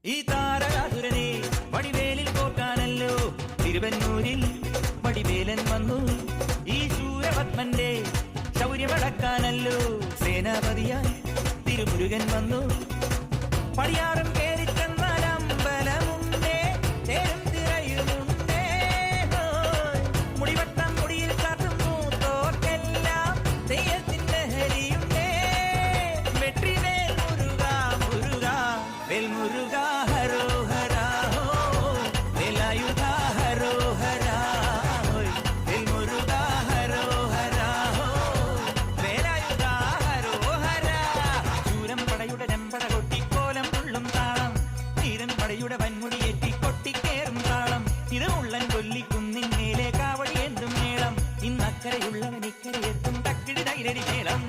ഈ താരകാസുരനെ വടിവേലിൽ പോക്കാനല്ലോ തിരുവന്നൂരിൽ വടിവേലൻ വന്നു. ഈ ശൂരപത്മന്റെ ശൗര്യമടക്കാനല്ലോ സേനാപതിയായി തിരുമുരുകൻ വന്നു. പടിയാറും കേറി ചെന്നാൽ അമ്പലമുണ്ടേ, തേരും തിരയുമുണ്ടേ. മുടിവട്ടം മുടിയിൽ കാട്ടും മൂത്തോർക്കെല്ലാം തെയ്യത്തിന്റെ ഹരിയുണ്ടേ. വെട്രിവേൽ മുരുക മുരുക വേൽ മുരുക ഹരോഹരാ വേലായുധ ഹരോഹരാ വേൽ മുരുക ഹരോഹരാ വേലായുധ ഹരോഹരാ. ശൂരം പടയുടെ രമ്പട കൊട്ടിക്കോലം ഉള്ളും താളം, തീരൻ പടയുടെ വൻമുടിയേറ്റി കൊട്ടിക്കേറും താളം. ഇത് ഉള്ളൻ കൊല്ലിക്കുന്നിൻ മേലെ കാവടി എന്തും മേളം. ഇന്നക്കരയുള്ളവൻ ഇക്കരയെത്തും തക്കിടി തൈരടി മേളം.